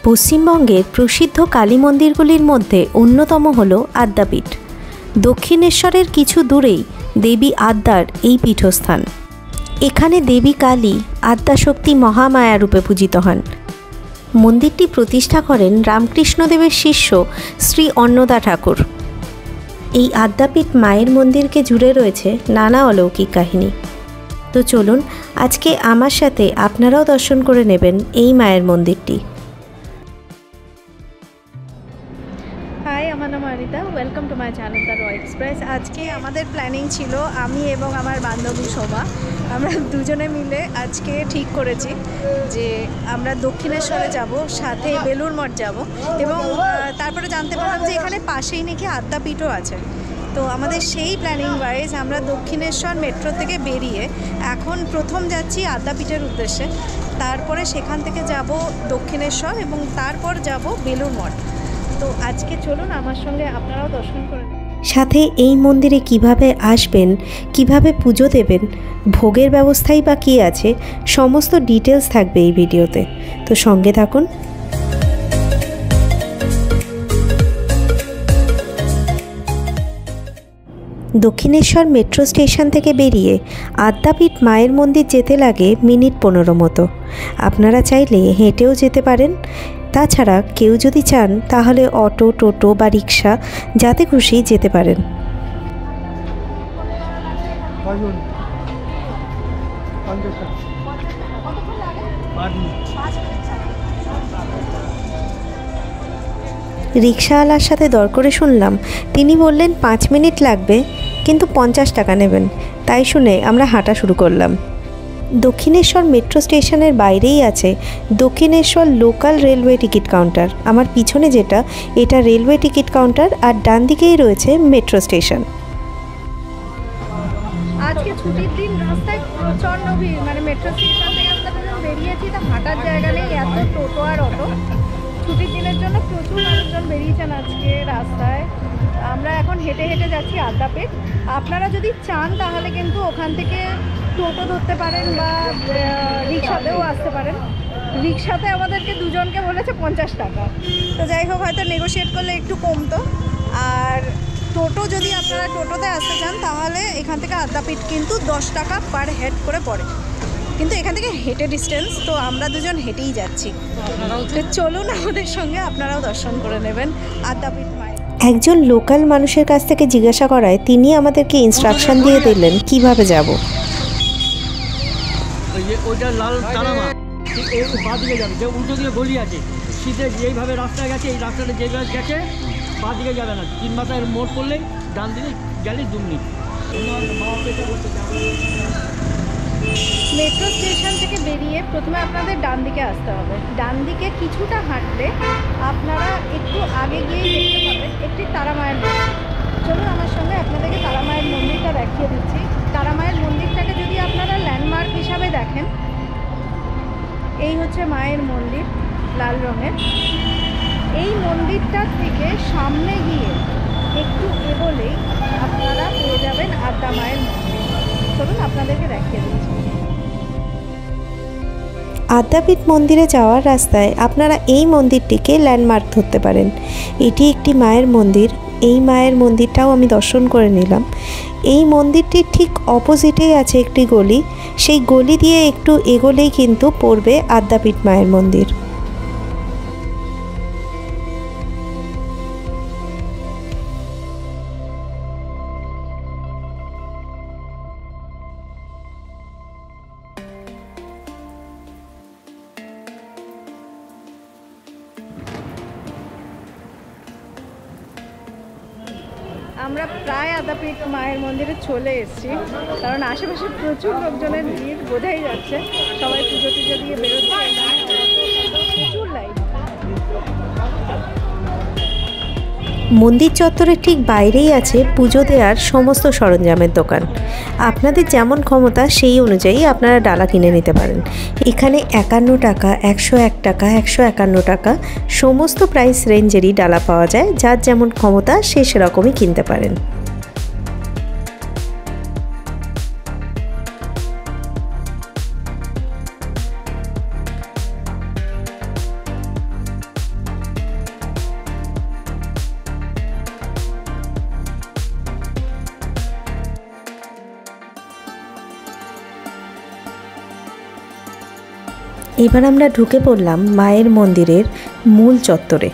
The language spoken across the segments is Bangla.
পশ্চিমবঙ্গের প্রসিদ্ধ কালী মন্দিরগুলির মধ্যে অন্যতম হল আদ্যাপীঠ। দক্ষিণেশ্বরের কিছু দূরেই দেবী আদ্যার এই পীঠস্থান। এখানে দেবী কালী আদ্যাশক্তি মহামায়া রূপে পূজিত হন। মন্দিরটি প্রতিষ্ঠা করেন রামকৃষ্ণদেবের শিষ্য শ্রী অন্নদা ঠাকুর। এই আদ্যাপীঠ মায়ের মন্দিরকে জুড়ে রয়েছে নানা অলৌকিক কাহিনী। তো চলুন আজকে আমার সাথে আপনারাও দর্শন করে নেবেন এই মায়ের মন্দিরটি। হাই, আমার নাম Anita. Welcome to my channel the র এক্সপ্রেস। আজকে আমাদের প্ল্যানিং ছিল, আমি এবং আমার বান্ধবী শোভা, আমরা দুজনে মিলে আজকে ঠিক করেছি যে আমরা দক্ষিণেশ্বরে যাব, সাথে বেলুড় মঠ যাব, এবং তারপরে জানতে পারলাম যে এখানে পাশেই নাকি আদ্যাপীঠও আছে। তো আমাদের সেই প্ল্যানিং ওয়াইজ আমরা দক্ষিণেশ্বর মেট্রো থেকে বেরিয়ে এখন প্রথম যাচ্ছি আদ্যাপীঠের উদ্দেশ্যে। তারপরে সেখান থেকে যাব দক্ষিণেশ্বর এবং তারপর যাব বেলুড় মঠ। তো আজকে চলুন আমার সঙ্গে আপনারাও দর্শন করে নিন। সাথে এই মন্দিরে কিভাবে আসবেন, কিভাবে পুজো দেবেন, ভোগের ব্যবস্থাই বা কী আছে, সমস্ত ডিটেলস থাকবে এই ভিডিওতে। তো সঙ্গে থাকুন। দক্ষিণেশ্বর মেট্রো স্টেশন থেকে বেরিয়ে আদ্যাপীঠ মায়ের মন্দির যেতে লাগে মিনিট 15 মতো। আপনারা চাইলে হেঁটেও যেতে পারেন। তাছাড়া কেউ যদি চান তাহলে অটো, টোটো বা রিক্সা যাতে খুশি যেতে পারেন। রিক্সাওয়ালার সাথে দর করে শুনলাম, তিনি বললেন 5 মিনিট লাগবে, কিন্তু 50 টাকা নেবেন। তাই শুনে আমরা হাঁটা শুরু করলাম। দক্ষিণেশ্বর মেট্রো স্টেশনের বাইরেই আছে Dakshineswar local railway ticket counter. আমার পিছনে যেটা, এটা রেলওয়ে টিকিট কাউন্টার, আর ডান দিকেই রয়েছে মেট্রো স্টেশন। আজকে ছুটির দিন, রাস্তায় প্রচণ্ড ভিড়, মানে মেট্রো স্টেশন থেকে আমরা বেরিয়েছি, তা হাঁটার জায়গা নেই, এত টোটো আর অটো। ছুটির দিনের জন্য প্রচুর মানুষজন বেরিয়েছেন আজকে রাস্তায়। আমরা এখন হেঁটে হেঁটে যাচ্ছি আদ্যাপীঠ। আপনারা যদি চান তাহলে কিন্তু ওখান থেকে টোটো ধরতে পারেন বা রিক্সাতেও আসতে পারেন। রিক্সাতে আমাদেরকে দুজনকে বলেছে 50 টাকা। তো যাই হোক, হয়তো নেগোশিয়েট করলে একটু কমতো। আর টোটো যদি আপনারা টোটোতে আসতে চান তাহলে এখান থেকে আদ্যাপীঠ কিন্তু 10 টাকা পার হেড করে পড়ে, কিন্তু এখান থেকে হেঁটে ডিস্টেন্স। তো আমরা দুজন হেঁটেই যাচ্ছি। তো চলুন আমাদের সঙ্গে, আপনারাও দর্শন করে নেবেন আদ্যাপীঠ মায়ের। একজন লোকাল মানুষের কাছ থেকে জিজ্ঞাসা করায় তিনি আমাদেরকে ইনস্ট্রাকশন দিয়ে দিলেন কিভাবে যাব। ওইটা লাল তারামা, এই বাঁ দিকে যাবে, যে উল্টো দিকে গলি আছে, শীতে যেইভাবে রাস্তা গেছে, এই রাস্তাটা যেভাবে গেছে বাঁ দিকে যাবে না, 3 মাথায় মোড় করলেই ডান দিকে গেলে 2 মিনিট। মেট্রো স্টেশন থেকে বেরিয়ে প্রথমে আপনাদের ডান দিকে আসতে হবে। ডান দিকে কিছুটা হাঁটলে আপনারা একটু আগে গিয়েই দেখতে পাবেন একটি তারামায়ের মন্দির। চলুন আমার সঙ্গে আপনাদেরকে তারামায়ের মন্দিরটা দেখিয়ে দিচ্ছি। তারামায়ের মন্দিরটাকে যদি আপনারা ল্যান্ডমার্ক হিসাবে দেখেন, এই হচ্ছে মায়ের মন্দির, লাল রঙের। এই মন্দিরটা থেকে সামনে গিয়ে একটু এগোলেই আপনারা পেয়ে যাবেন আদ্যা মায়ের মন্দির। চলুন আপনাদেরকে দেখিয়ে দিচ্ছি। আদ্যাপীঠ মন্দিরে যাওয়ার রাস্তায় আপনারা এই মন্দিরটিকে ল্যান্ডমার্ক ধরতে পারেন। এটি একটি মায়ের মন্দির। এই মায়ের মন্দিরটাও আমি দর্শন করে নিলাম। এই মন্দিরটির ঠিক অপোজিটেই আছে একটি গলি। সেই গলি দিয়ে একটু এগোলেই কিন্তু পড়বে আদ্যাপীঠ মায়ের মন্দির। আমরা প্রায় আদ্যাপীঠ মায়ের মন্দিরে চলে এসেছি, কারণ আশেপাশে প্রচুর লোকজনের ভিড় বোঝাই যাচ্ছে। সবাই পুজো টুজো দিয়ে বেরোচ্ছে, প্রচুর লাইট। মন্দির চত্বরের ঠিক বাইরেই আছে পুজো দেওয়ার সমস্ত সরঞ্জামের দোকান। আপনাদের যেমন ক্ষমতা সেই অনুযায়ী আপনারা ডালা কিনে নিতে পারেন। এখানে 51 টাকা, 101 টাকা, 151 টাকা সমস্ত প্রাইস রেঞ্জেরই ডালা পাওয়া যায়। যার যেমন ক্ষমতা সে সেরকমই কিনতে পারেন। এবার আমরা ঢুকে পড়লাম মায়ের মন্দিরের মূল চত্বরে।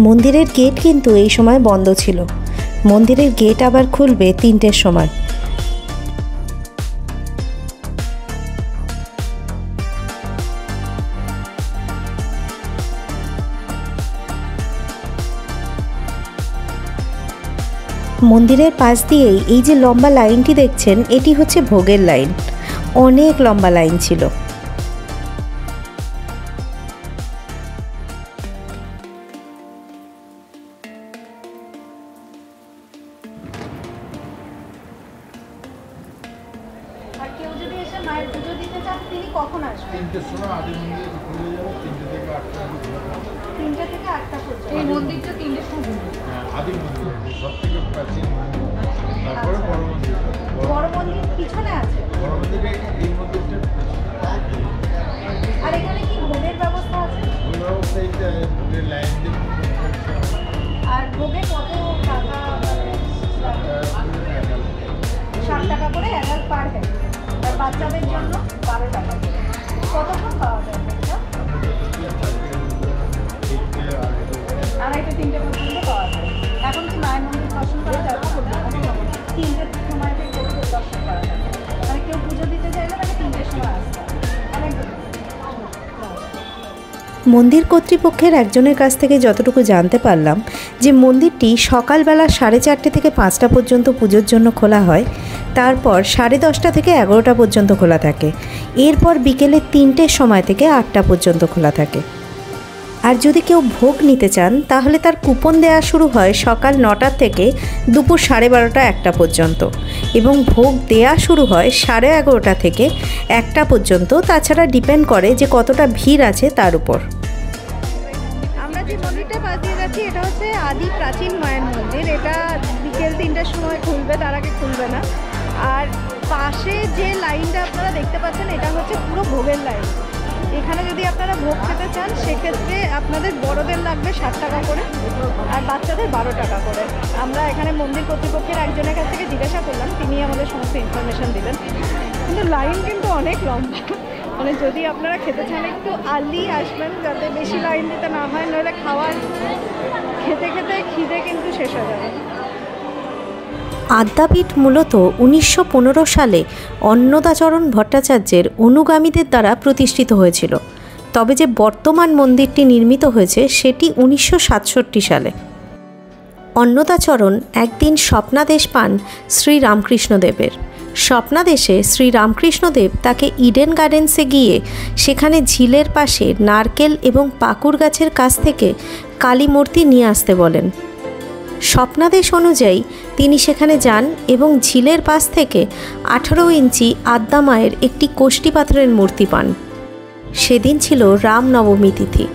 মন্দিরের গেট কিন্তু এই সময় বন্ধ ছিল। মন্দিরের গেট আবার খুলবে 3টের সময়। মন্দিরের পাশ দিয়েই এই যে লম্বা লাইনটি দেখছেন, এটি হচ্ছে ভোগের লাইন। অনেক লম্বা লাইন ছিল। আর কেউ যদি এসে মায়ের পুজো দিতে চান তিনি কখন আসবেন? 3টের সময় আদি মন্দির খুলে যাবে, 3টে থেকে 8টা। 3টে থেকে 8টা পর্যন্ত। এই মন্দিরটা 3টের সময় খুলবে। হ্যাঁ, আদি মন্দির সব থেকে প্রাচীন মন্দির। তারপরে বড় মন্দির। বড় মন্দির পিছনে আছে। বড় মন্দিরে এই মন্দিরটা আর এখানে কি ভোগের ব্যবস্থা আছে? ওই ব্যবস্থাটা লাইন দিয়ে আর ভোগে কত টাকা? 60 টাকা করে অ্যাডাল্ট পার হেড। আর বাচ্চাদের জন্য 12 টাকা করে। কতক্ষণ পাওয়া যায় এটা? 2:30-3টে পর্যন্ত পাওয়া যায়। এখন কি মায়ের মন্দির দর্শন করা যাবে? 3টের সময় থেকে দর্শন করা যাবে। মানে কেউ পুজো দিতে চাইলে তাকে 3টের সময় আসতে হবে। অনেক মন্দির কর্তৃপক্ষের একজনের কাছ থেকে যতটুকু জানতে পারলাম যে মন্দিরটি সকালবেলা 4:30 থেকে 5টা পর্যন্ত পুজোর জন্য খোলা হয়, তারপর 10:30 থেকে 11টা পর্যন্ত খোলা থাকে, এরপর বিকেলে 3টের সময় থেকে 8টা পর্যন্ত খোলা থাকে। আর যদি কেউ ভোগ নিতে চান তাহলে তার কুপন দেওয়া শুরু হয় সকাল 9টা থেকে দুপুর 12:30 1টা পর্যন্ত, এবং ভোগ দেওয়া শুরু হয় 11:30 থেকে 1টা পর্যন্ত। তাছাড়া ডিপেন্ড করে যে কতটা ভিড় আছে তার উপর। আমরা যে মন্দিরটা পাশ দিয়ে যাচ্ছি এটা হচ্ছে আদি প্রাচীন মায়ের মন্দির। এটা বিকেল 3টার সময় খুলবে, তার আগে খুলবে না। আর পাশে যে লাইনটা আপনারা দেখতে পাচ্ছেন এটা হচ্ছে পুরো ভোগের লাইন। এখানে যদি আপনারা ভোগ খেতে চান সেক্ষেত্রে আপনাদের বড়দের লাগবে 60 টাকা করে আর বাচ্চাদের 12 টাকা করে। আমরা এখানে মন্দির কর্তৃপক্ষের একজনের কাছ থেকে জিজ্ঞাসা করলাম, তিনি আমাদের সমস্ত ইনফরমেশন দিলেন। কিন্তু লাইন কিন্তু অনেক লম্বা। মানে যদি আপনারা খেতে চান একটু আর্লি আসবেন যাতে বেশি লাইন দিতে না হয়, নইলে খাওয়ার খেতে খেতে খিদে কিন্তু শেষ হয়ে যাবে। আদ্যাপীঠ মূলত 1915 সালে অন্নদাচরণ ভট্টাচার্যের অনুগামীদের দ্বারা প্রতিষ্ঠিত হয়েছিল। তবে যে বর্তমান মন্দিরটি নির্মিত হয়েছে সেটি 1967 সালে। অন্নদাচরণ একদিন স্বপ্নাদেশ পান শ্রীরামকৃষ্ণদেবের। স্বপ্নাদেশে শ্রীরামকৃষ্ণদেব তাকে ইডেন গার্ডেন্সে গিয়ে সেখানে ঝিলের পাশে নারকেল এবং পাকুর গাছের কাছ থেকে কালী মূর্তি নিয়ে আসতে বলেন। স্বপ্নাদেশ অনুযায়ী তিনি সেখানে যান এবং ঝিলের পাশ থেকে 18 ইঞ্চি আদ্যা মায়ের একটি কোষ্ঠী পাথরের মূর্তি পান। সেদিন ছিল রামনবমী তিথি।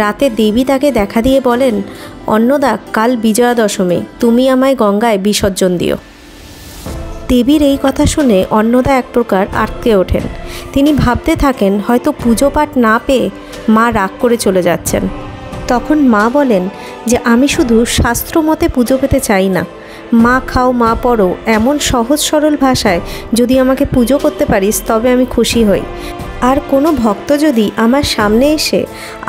রাতে দেবী তাকে দেখা দিয়ে বলেন, অন্নদা, কাল বিজয়া দশমী, তুমি আমায় গঙ্গায় বিসর্জন দিও। দেবীর এই কথা শুনে অন্নদা এক প্রকার আটকে ওঠেন। তিনি ভাবতে থাকেন হয়তো পুজো পাঠ না পেয়ে মা রাগ করে চলে যাচ্ছেন। তখন মা বলেন যে আমি শুধু শাস্ত্র মতে পুজো পেতে চাই না, মা খাও মা পড়ো এমন সহজ সরল ভাষায় যদি আমাকে পুজো করতে পারিস তবে আমি খুশি হই। আর কোনো ভক্ত যদি আমার সামনে এসে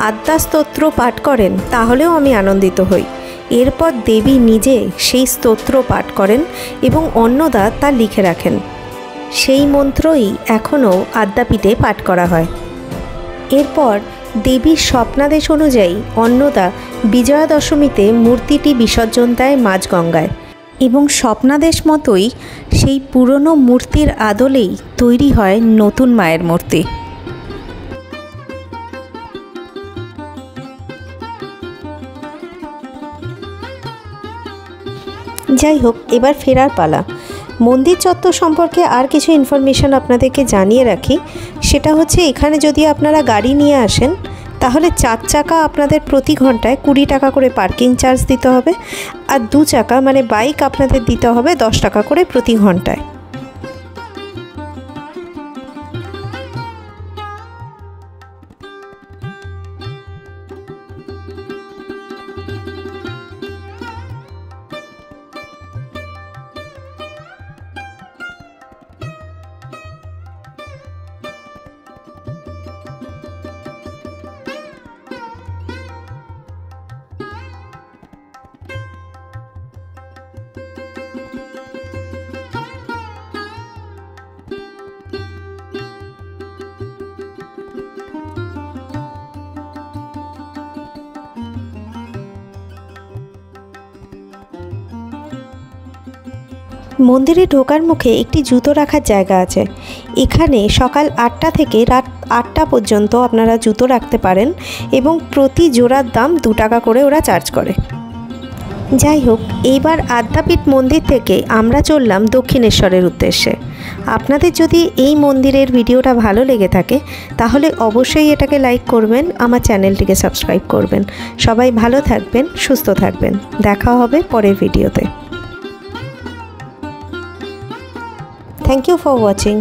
আদ্যা স্তোত্র পাঠ করেন তাহলেও আমি আনন্দিত হই। এরপর দেবী নিজে সেই স্তোত্র পাঠ করেন এবং অন্নদা তা লিখে রাখেন। সেই মন্ত্রই এখনও আদ্যাপীঠে পাঠ করা হয়। এরপর দেবীর স্বপ্নাদেশ অনুযায়ী অন্নদা বিজয়া দশমীতে মূর্তিটি বিসর্জন দেয় মাঝগঙ্গায়, এবং স্বপ্নাদেশ মতোই সেই পুরনো মূর্তির আদলেই তৈরি হয় নতুন মায়ের মূর্তি। যাই হোক, এবার ফেরার পালা। মন্দির চত্বর সম্পর্কে আর কিছু ইনফরমেশন আপনাদেরকে জানিয়ে রাখি। সেটা হচ্ছে এখানে যদি আপনারা গাড়ি নিয়ে আসেন তাহলে 4 চাকা আপনাদের প্রতি ঘন্টায় 20 টাকা করে পার্কিং চার্জ দিতে হবে, আর 2 চাকা মানে বাইক আপনাদের দিতে হবে 10 টাকা করে প্রতি ঘন্টায়। মন্দিরে ঢোকার মুখে একটি জুতো রাখার জায়গা আছে। এখানে সকাল 8টা থেকে রাত 8টা পর্যন্ত আপনারা জুতো রাখতে পারেন এবং প্রতি জোড়ার দাম 2 টাকা করে ওরা চার্জ করে। যাই হোক, এইবার আদ্যাপীঠ মন্দির থেকে আমরা চললাম দক্ষিণেশ্বরের উদ্দেশ্যে। আপনাদের যদি এই মন্দিরের ভিডিওটা ভালো লেগে থাকে তাহলে অবশ্যই এটাকে লাইক করবেন, আমার চ্যানেলটিকে সাবস্ক্রাইব করবেন। সবাই ভালো থাকবেন, সুস্থ থাকবেন। দেখা হবে পরের ভিডিওতে। Thank you for watching.